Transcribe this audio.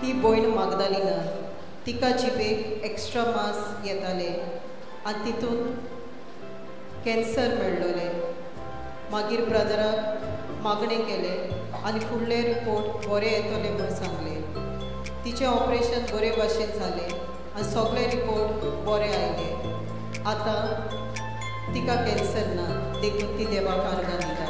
ही भयण मागदालिना तिका जिबेक एक्स्ट्रा मास येताले आनी तितून कॅन्सर मेळ्ळोले. मागीर ब्रदराक मागणें केलें आनी फुडले रिपोर्ट बरे येतले म्हूण सांगले. तिचें ऑपरेशन बरे भाशेन जालें आनी सगळे रिपोर्ट बरे आयले. आतां तिका कॅन्सर ना, देखून ती देवाक आर्गां दिता.